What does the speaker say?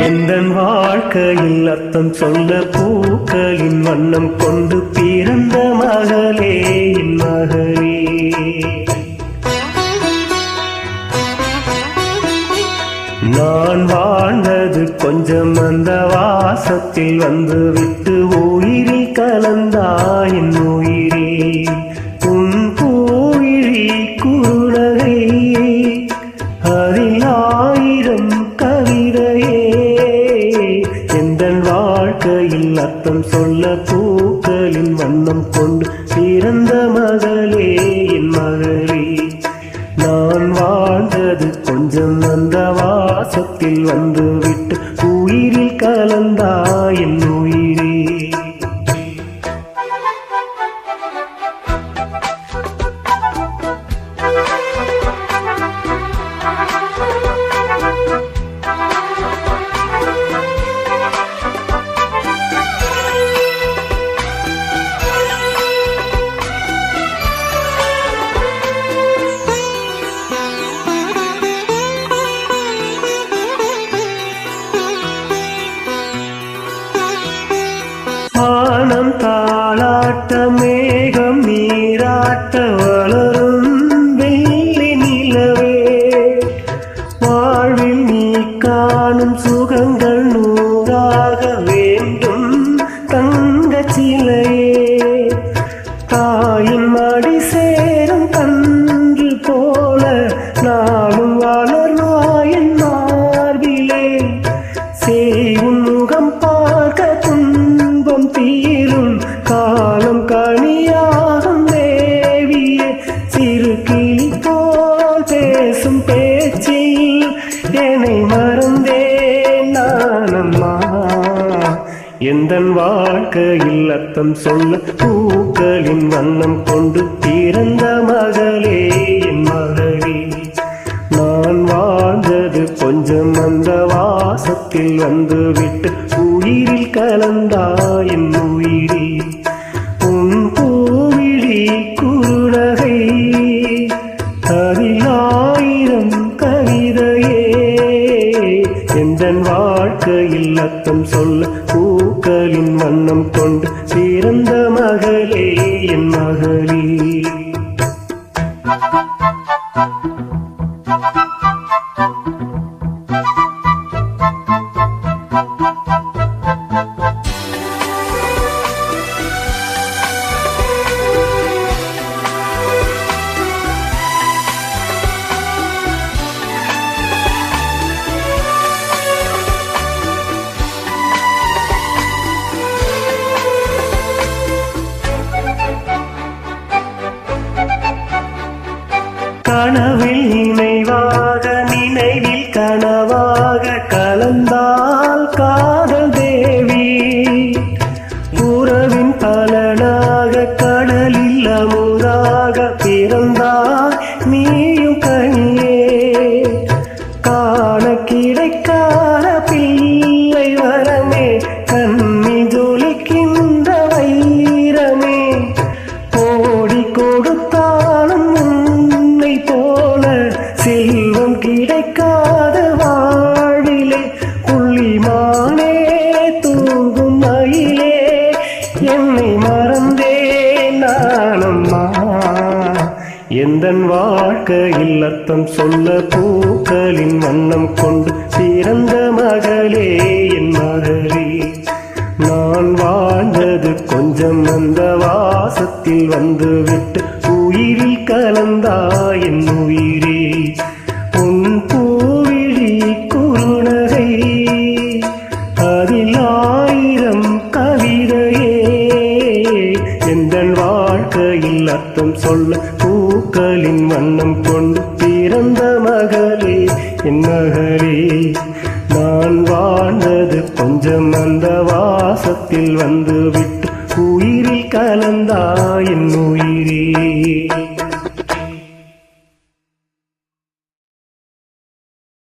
எந்தன் வாழ்க்கையில் அர்த்தம் சொல்ல பூக்களின் வண்ணம் கொண்டு பிறந்த மகளே என் மகளே. நான் வாழ்ந்தது கொஞ்சம் அந்த வாசத்தில் வந்து விட்டு உயிரில் கலந்தாய் என் உயிரே. உன் பூவிழி குருநகை அதில் ஆயிரம் கவிதையே. எந்தன் வாழ்க்கையில் அர்த்தம் சொல்ல பூக்களின் வண்ணம் கொண்டு பிறந்த மகளே என் மகளே. நான் வாழ்ந்தது கொஞ்சம் அந்த வாசத்தில் வந்து விட்டு உயிரில் கலந்தாய் என் உயிரே. வானம் தாளாட்ட மேகம் நீராட்ட வளரும் வெள்ளி நிலவே. வாழ்வில் நீ காணும் சுகங்கள் நூறாக வேண்டும் தங்க சிலையே. தாயின் மடி சேரும் கன்று போல நாளும் வளர்வாயின் மார்பிலே. செய்யும் முகம் பார்க்க துன்பம் தீரும் காலம் கனியாகும் தேவியே. சிறு கிளி போல் பேசும் பேச்சில் என்னை மறந்தேன் நானம்மா. எந்தன் வாழ்க்கையில் அர்த்தம் சொல்ல பூக்களின் வண்ணம் கொண்டு பிறந்த மகளே என் மகளே. நான் வாழ்ந்தது கொஞ்சம் அந்த வாசத்தில் வந்து விட்டு உயிரில் கலந்தாய் என் உயிரே. உன் பூவிழி குருநகை அதில் ஆயிரம் கவிதையே. எந்தன் வாழ்க்கையில் அர்த்தம் சொல்ல பூக்களின் வண்ணம் கொண்டு பிறந்த மகளே என் மகளே. கனவில் நினைவாக நினைவில் கனவாக கலந்தால் காதல் தேவி. உறவின் பலனாக கடலில் அமுதாக பிறந்தாய் நீயும் கனியே. காண கிடைக்காத பிள்ளை வரமே கண்ணி ஜொலிக்கின்ற வைரமே. கோடி கொடுத்தாலும் போல செல்வம் கிடைக்காத வாழ்விலே. புள்ளிமானே தூங்கும் மயிலே என்னை மறந்தேன் நானம்மா. எந்தன் வாழ்க்கையில் அர்த்தம் சொல்ல பூக்களின் வண்ணம் கொண்டு பிறந்த மகளே என் மகளே. நான் வாழ்ந்தது கொஞ்சம் அந்த வாசத்தில் வந்து விட்டு உயிரில் கலந்தாய் என் உயிரே. உன் பூவிழி குருநகை அதில் ஆயிரம் கவிதையே. எந்தன் வாழ்க்கையில் அர்த்தம் சொல்ல பூக்களின் வண்ணம் கொண்டு பிறந்த மகளே என் மகளே. நான் வாழ்ந்தது கொஞ்சம் அந்த வாசத்தில் வந்து விட்டு